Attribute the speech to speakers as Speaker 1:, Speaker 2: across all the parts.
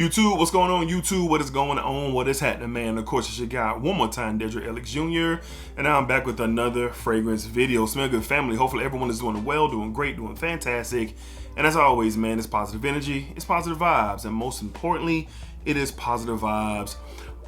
Speaker 1: YouTube, what's going on? YouTube, what is going on? What is happening, man? Of course, it's your guy, one more time, DEDRICKHICKSJR, and now I'm back with another fragrance video. Smell good, family. Hopefully everyone is doing well, doing great, doing fantastic. And as always, man, it's positive energy, it's positive vibes, and most importantly, it is positive vibes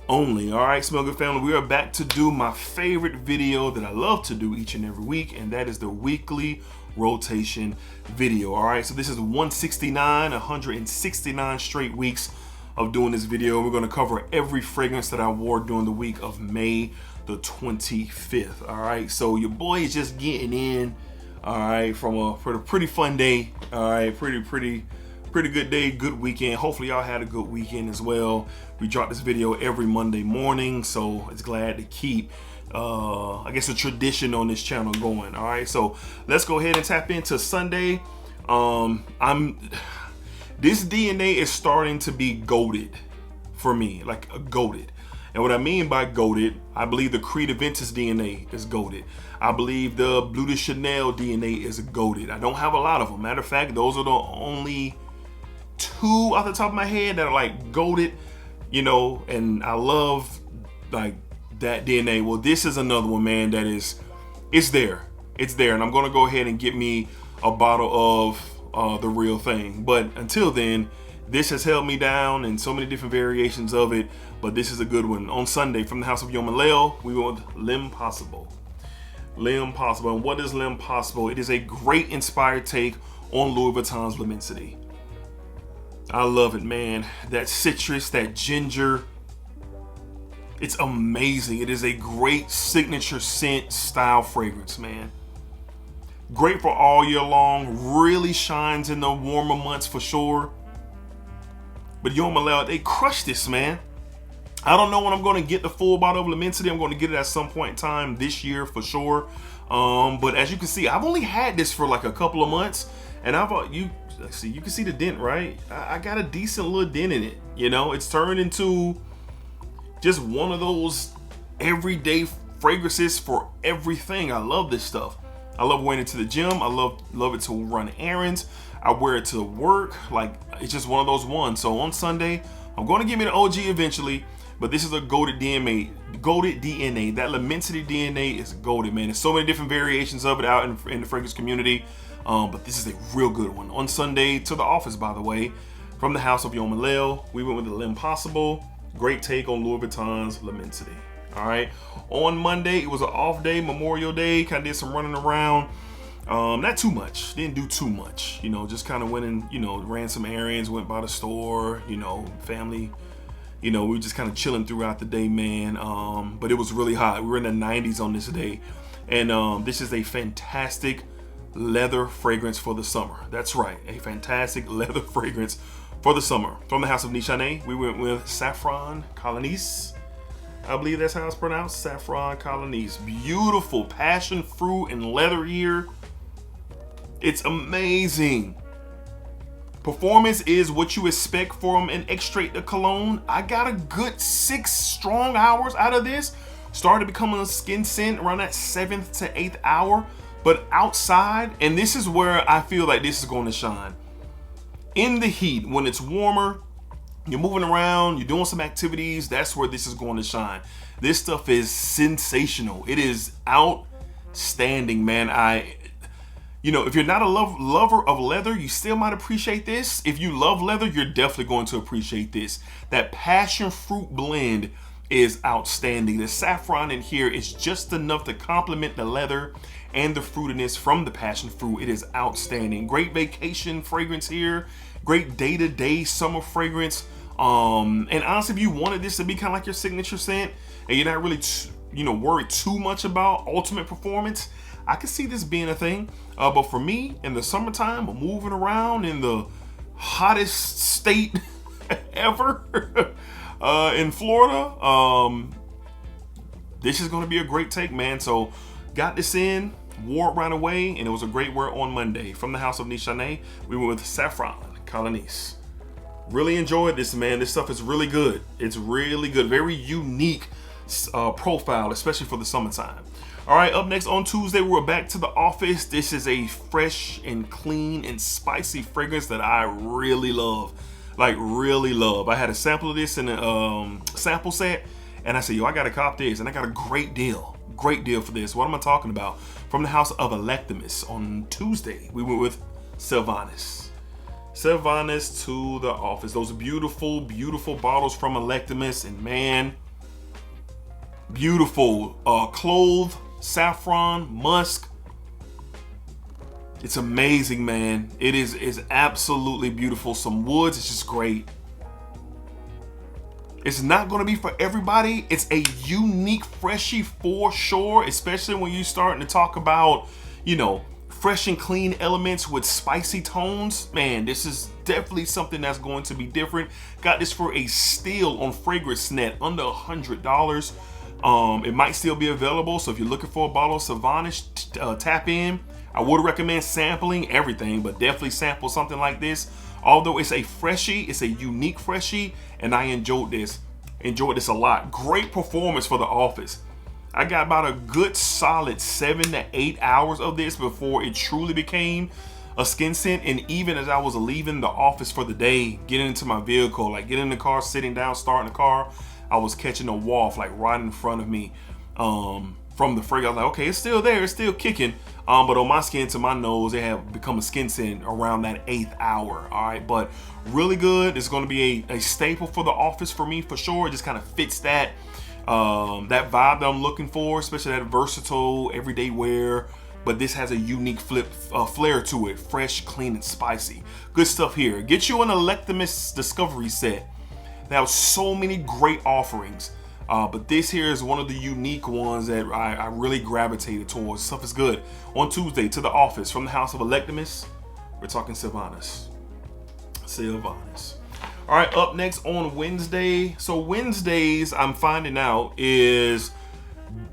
Speaker 1: only. All right, Smell Good family, we are back to do my favorite video that I love to do each and every week, and that is the weekly rotation video. All right, so this is 169 straight weeks of doing this video. We're going to cover every fragrance that I wore during the week of May the 25th. All right, so your boy is just getting in, all right, for a pretty fun day. All right, pretty good day, good weekend. Hopefully y'all had a good weekend as well. We drop this video every Monday morning, so it's glad to keep I guess a tradition on this channel going. All right, so let's go ahead and tap into Sunday. This DNA is starting to be goated for me, like a goated. And what I mean by goated, I believe the Creed Aventus DNA is goated. I believe the Bleu de Chanel DNA is goated. I don't have a lot of them. Matter of fact, those are the only two off the top of my head that are like goated, you know, and I love like that DNA. Well, this is another one, man, that is, it's there, and I'm gonna go ahead and get me a bottle of the real thing. But until then, this has held me down in so many different variations of it, but this is a good one. On Sunday, from the house of Himalaya, we went with Lim Possible. Lim Possible. And what is Lim Possible? It is a great inspired take on Louis Vuitton's Limensity. I love it, man. That citrus, that ginger, it's amazing. It is a great signature scent style fragrance, man. Great for all year long. Really shines in the warmer months for sure. But Himalaya, they crushed this, man. I don't know when I'm going to get the full bottle of Limensity. I'm going to get it at some point in time this year for sure. But as you can see, I've only had this for like a couple of months, and you can see the dent, right? I got a decent little dent in it. You know, it's turned into just one of those everyday fragrances for everything. I love this stuff. I love wearing it to the gym. I love it to run errands. I wear it to work. Like, it's just one of those ones. So on Sunday, I'm going to give me the OG eventually, but this is a goated DNA. That Limensity DNA is goated, man. There's so many different variations of it out in the fragrance community, but this is a real good one. On Sunday, to the office, by the way, from the house of Himalaya, we went with the Lim Possible. Great take on Louis Vuitton's Limensity. All right. On Monday, it was an off day, Memorial Day. Kind of did some running around. Not too much. Didn't do too much. You know, just kind of went and, you know, ran some errands, went by the store, you know, family. You know, we were just kind of chilling throughout the day, man. But it was really hot. We were in the 90s on this day. And this is a fantastic leather fragrance for the summer. That's right. A fantastic leather fragrance for the summer. From the house of Nishane, we went with Saffron Calanis. I believe that's how it's pronounced, Saffron Calanis. Beautiful passion fruit and leather here. It's amazing. Performance is what you expect from an extrait de cologne. I got a good 6 strong hours out of this. Started becoming a skin scent around that 7th to 8th hour. But outside, and this is where I feel like this is going to shine. In the heat, when it's warmer, you're moving around, you're doing some activities, that's where this is going to shine. This stuff is sensational. It is outstanding, man. You know, if you're not a lover of leather, you still might appreciate this. If you love leather, you're definitely going to appreciate this. That passion fruit blend is outstanding. The saffron in here is just enough to complement the leather and the fruitiness from the passion fruit. It is outstanding. Great vacation fragrance here. Great day-to-day summer fragrance. And honestly, if you wanted this to be kind of like your signature scent and you're not really worried too much about ultimate performance, I could see this being a thing. But for me, in the summertime, I'm moving around in the hottest state ever in Florida. This is going to be a great take, man. So got this in, wore it right away, and it was a great wear on Monday. From the house of Nishane, we went with Saffron Calanis. Really enjoyed this, man. This stuff is really good. It's really good. Very unique profile, especially for the summertime. All right, up next on Tuesday, we're back to the office. This is a fresh and clean and spicy fragrance that I really love. Like really love. I had a sample of this in a sample set, and I said, yo, I gotta cop this, and I got a great deal for this. What am I talking about? From the house of Electimus on Tuesday, we went with Sylvanas. Sylvanas to the office. Those beautiful, beautiful bottles from Electimus, and man, beautiful clove, saffron, musk. It's amazing, man. It is absolutely beautiful. Some woods, it's just great. It's not gonna be for everybody. It's a unique freshie for sure, especially when you're starting to talk about, you know, fresh and clean elements with spicy tones. Man, this is definitely something that's going to be different. Got this for a steal on FragranceNet, under $100. It might still be available, so if you're looking for a bottle of Sylvanas, tap in. I would recommend sampling everything, but definitely sample something like this. Although it's a freshie, it's a unique freshie, and I enjoyed this a lot. Great performance for the office. I got about a good solid 7 to 8 hours of this before it truly became a skin scent. And even as I was leaving the office for the day, getting into my vehicle, like getting in the car, sitting down, starting the car, I was catching a waft like right in front of me from the fragrance. I was like, okay, it's still there, it's still kicking. But on my skin to my nose, it had become a skin scent around that 8th hour. All right, but really good. It's going to be a staple for the office for me for sure. It just kind of fits that that vibe that I'm looking for, especially that versatile everyday wear. But this has a unique flair to it, fresh, clean, and spicy. Good stuff here. Get you an Electimus Discovery set. They have so many great offerings. But this here is one of the unique ones that I really gravitated towards. Stuff is good. On Tuesday, to the office, from the house of Electimus, we're talking Sylvanas. All right, up next on Wednesday. So Wednesdays, I'm finding out, is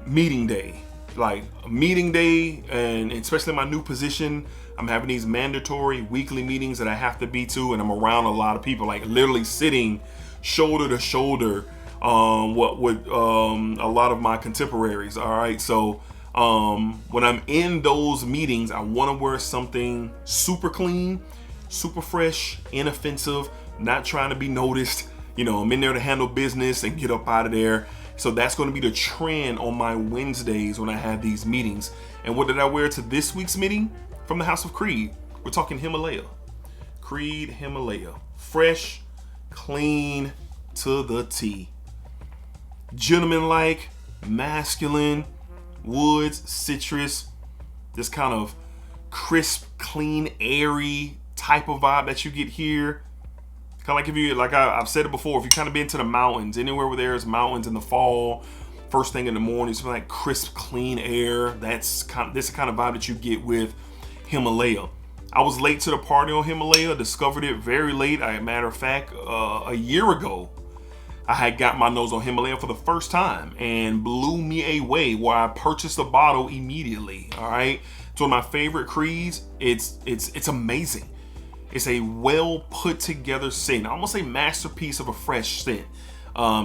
Speaker 1: meeting day. Like meeting day, and especially my new position, I'm having these mandatory weekly meetings that I have to be to, and I'm around a lot of people, like literally sitting shoulder to shoulder with a lot of my contemporaries. All right, so when I'm in those meetings, I want to wear something super clean, super fresh, inoffensive, not trying to be noticed. You know, I'm in there to handle business and get up out of there. So that's going to be the trend on my Wednesdays when I have these meetings. And what did I wear to this week's meeting? From the house of Creed, we're talking Himalaya. Creed Himalaya, fresh, clean to the T. Gentleman-like, masculine, woods, citrus, this kind of crisp, clean, airy type of vibe that you get here. Kind of like if you, like I've said it before, if you kind of been to the mountains, anywhere where there's mountains in the fall, first thing in the morning, something like crisp, clean air. This is the kind of vibe that you get with Himalaya. I was late to the party on Himalaya, discovered it very late. Matter of fact, a year ago, I had got my nose on Himalaya for the first time and blew me away, where I purchased a bottle immediately. All right, it's one of my favorite Creeds. It's amazing. It's a well put together scent, almost a masterpiece of a fresh scent,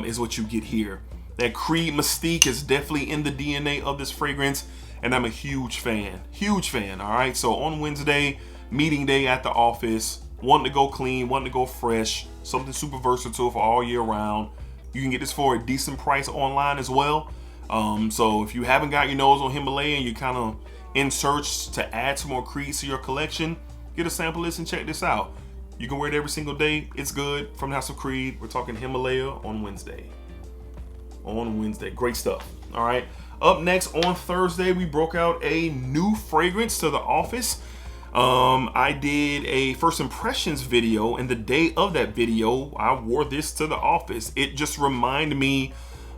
Speaker 1: is what you get here. That Creed mystique is definitely in the DNA of this fragrance, and I'm a huge fan. All right, so on Wednesday, meeting day at the office, wanting to go clean, wanting to go fresh, something super versatile for all year round. You can get this for a decent price online as well. So if you haven't got your nose on Himalaya and you're kind of in search to add some more Creeds to your collection, get a sample list and check this out. You can wear it every single day. It's good. From the house of Creed, we're talking Himalaya on Wednesday. Great stuff. All right. Up next on Thursday, we broke out a new fragrance to the office. I did a first impressions video, and the day of that video, I wore this to the office. It just reminded me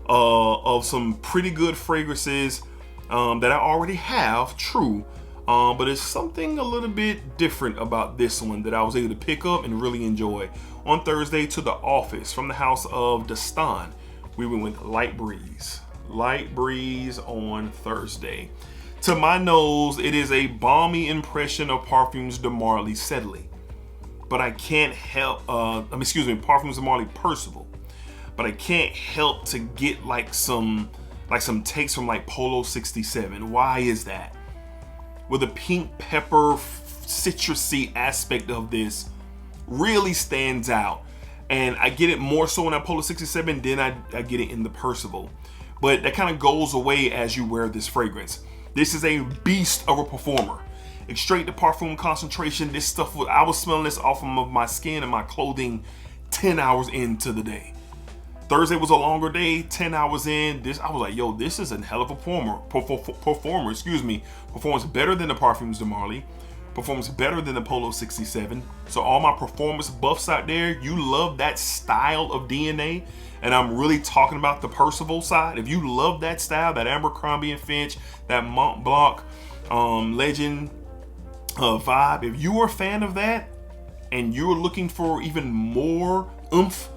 Speaker 1: of some pretty good fragrances that I already have, true. But it's something a little bit different about this one that I was able to pick up and really enjoy. On Thursday, to the office, from the house of Decant, we went with Light Breeze. Light Breeze on Thursday. To my nose, it is a balmy impression of Parfums de Marly Sedley. But I can't help, Parfums de Marly Percival. But I can't help to get like some takes from like Polo 67. Why is that? With the pink pepper citrusy aspect of this really stands out. And I get it more so in that Polo 67 than I get it in the Percival. But that kind of goes away as you wear this fragrance. This is a beast of a performer. Extrait de parfum concentration. This stuff, I was smelling this off of my skin and my clothing 10 hours into the day. Thursday was a longer day, 10 hours in. I was like, yo, this is a hell of a performer. Performs better than the Parfums de Marly. Performs better than the Polo 67. So all my performance buffs out there, you love that style of DNA. And I'm really talking about the Percival side. If you love that style, that Abercrombie and Fitch, that Mont Blanc Legend vibe, if you are a fan of that and you're looking for even more oomph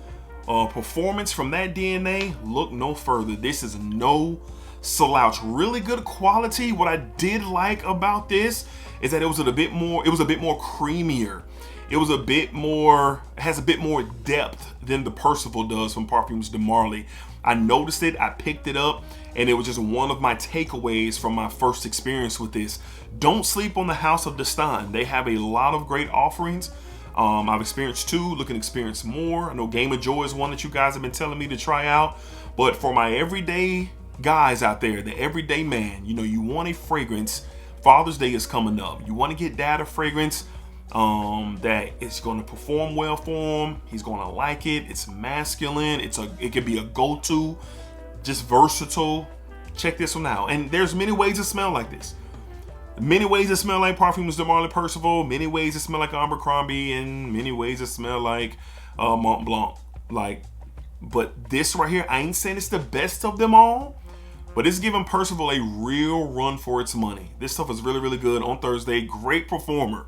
Speaker 1: performance from that DNA, look no further. This is no slouch. Really good quality. What I did like about this is that it was a bit more creamier. It has a bit more depth than the Percival does from Parfums de Marly. I noticed it, I picked it up, and it was just one of my takeaways from my first experience with this. Don't sleep on the House of Decant. They have a lot of great offerings. I've experienced 2, looking to experience more. I know Game of Joy is one that you guys have been telling me to try out. But for my everyday guys out there, the everyday man, you want a fragrance. Father's Day is coming up. You want to get dad a fragrance that is going to perform well for him. He's going to like it. It's masculine. It could be a go-to, just versatile. Check this one out. And there's many ways to smell like this. Many ways to smell like Parfums de Marly Percival. Many ways to smell like Abercrombie, and many ways to smell like Mont Blanc. But this right here, I ain't saying it's the best of them all, but it's giving Percival a real run for its money. This stuff is really, really good on Thursday. Great performer.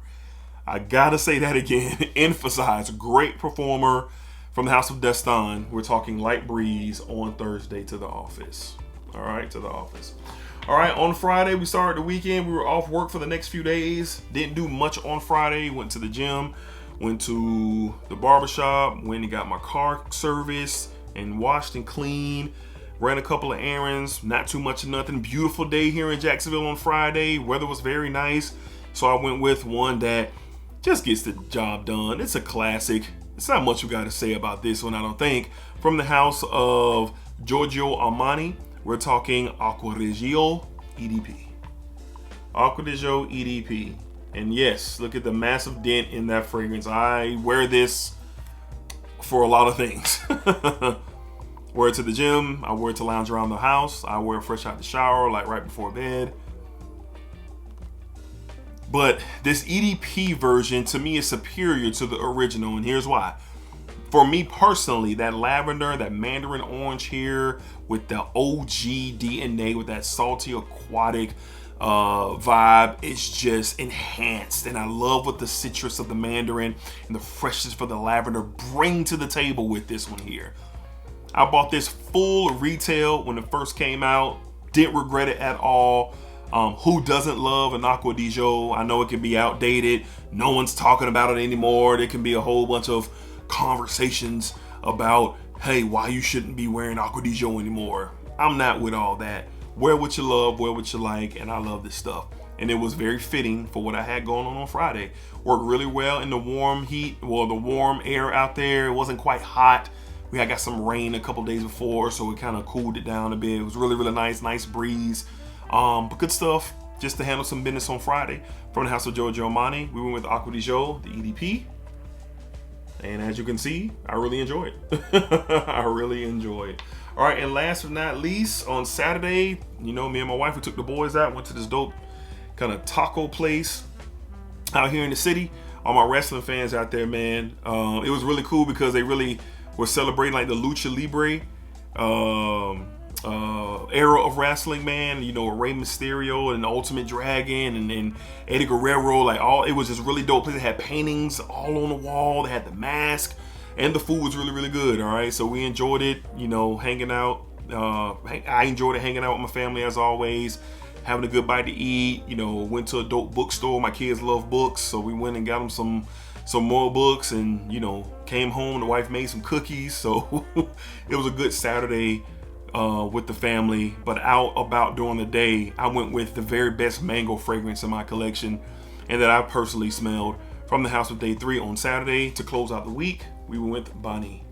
Speaker 1: I gotta say that again. Emphasize, great performer from the House of Decant. We're talking Light Breeze on Thursday to the office. All right, to the office. All right, on Friday, we started the weekend. We were off work for the next few days. Didn't do much on Friday. Went to the gym, went to the barbershop, went and got my car serviced and washed and cleaned. Ran a couple of errands, not too much of nothing. Beautiful day here in Jacksonville on Friday. Weather was very nice. So I went with one that just gets the job done. It's a classic. It's not much you got to say about this one, I don't think. From the house of Giorgio Armani, we're talking Acqua di Gio EDP. Acqua di Gio EDP. And yes, look at the massive dent in that fragrance. I wear this for a lot of things. Wear it to the gym. I wear it to lounge around the house. I wear it fresh out the shower, like right before bed. But this EDP version to me is superior to the original, and here's why. For me personally, that lavender, that mandarin orange here with the OG DNA, with that salty aquatic vibe, it's just enhanced. And I love what the citrus of the mandarin and the freshness for the lavender bring to the table with this one here. I bought this full retail when it first came out. Didn't regret it at all. Who doesn't love an Acqua di Gio? I know it can be outdated. No one's talking about it anymore. There can be a whole bunch of conversations about, hey, why you shouldn't be wearing Acqua di Gio anymore. I'm not with all that. Wear what you love, wear what you like, and I love this stuff. And it was very fitting for what I had going on Friday. Worked really well in the warm heat, well, the warm air out there. It wasn't quite hot. We had got some rain a couple days before, so it kind of cooled it down a bit. It was really, really nice breeze. But good stuff just to handle some business on Friday. From the house of Giorgio Armani, we went with Acqua di Gio, the EDP. And as you can see, I really enjoy it. I really enjoy it. All right, and last but not least, on Saturday, me and my wife, we took the boys out, went to this dope kind of taco place out here in the city. All my wrestling fans out there, man. It was really cool because they really were celebrating like the Lucha Libre era of wrestling, man. Rey Mysterio and the Ultimate Dragon and Eddie Guerrero, it was just really dope. They had paintings all on the wall. They had the mask, and the food was really, really good. All right, so we enjoyed it. Hanging out. I enjoyed it hanging out with my family as always, having a good bite to eat. Went to a dope bookstore. My kids love books, so we went and got them some more books, and came home. The wife made some cookies, so it was a good Saturday with the family. But out about during the day, I went with the very best mango fragrance in my collection, and that I personally smelled From the house of day 3 on Saturday to close out the week, we went with Bonnie.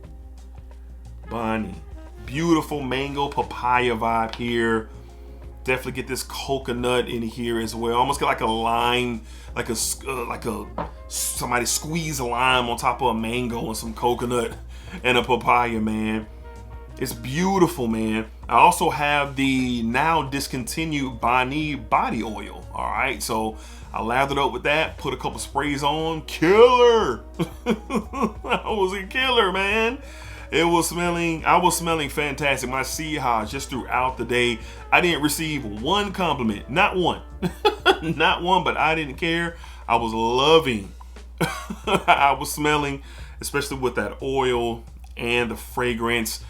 Speaker 1: Beautiful mango papaya vibe here. Definitely get this coconut in here as well. Almost get like a lime, like a somebody squeeze a lime on top of a mango and some coconut and a papaya, man. It's beautiful, man. I also have the now discontinued Bonnie body oil. All right, so I lathered up with that, put a couple sprays on. Killer! That was a killer, man. I was smelling fantastic. My SHEA just throughout the day. I didn't receive one compliment, not one, not one, but I didn't care. I was loving. I was smelling, especially with that oil and the fragrance.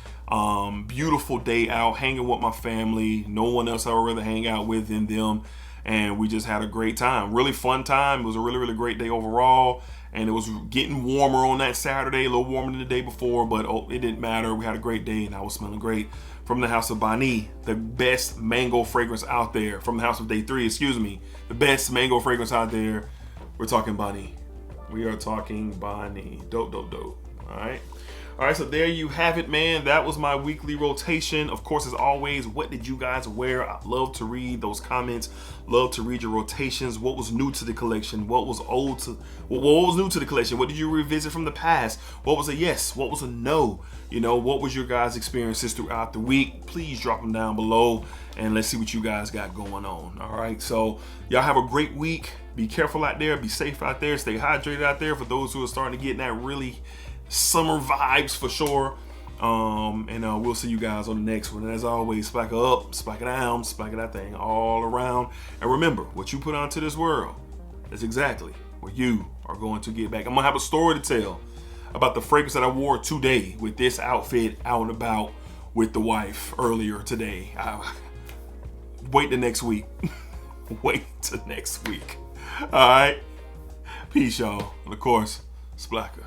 Speaker 1: Beautiful day out, hanging with my family. No one else I would rather hang out with than them. And we just had a great time. Really fun time. It was a really, really great day overall. And it was getting warmer on that Saturday, a little warmer than the day before, but it didn't matter. We had a great day and I was smelling great. From the house of Bonnie, the best mango fragrance out there. From the house of day 3, excuse me, the best mango fragrance out there. We're talking Bonnie. We are talking Bonnie. Dope. All right, so there you have it, man. That was my weekly rotation. Of course, as always, what did you guys wear? I'd love to read those comments. Love to read your rotations. What was new to the collection? What was new to the collection? What did you revisit from the past? What was a yes? What was a no? You know, what was your guys' experiences throughout the week? Please drop them down below and let's see what you guys got going on. All right, so y'all have a great week. Be careful out there. Be safe out there. Stay hydrated out there for those who are starting to get in that really summer vibes for sure. And we'll see you guys on the next one. And as always, spike up, spike it down, spike that thing all around. And remember, what you put onto this world is exactly what you are going to get back. I'm gonna have a story to tell about the fragrance that I wore today with this outfit out and about with the wife earlier today. Wait till next week. Wait till next week. All right. Peace, y'all. And of course, splacker.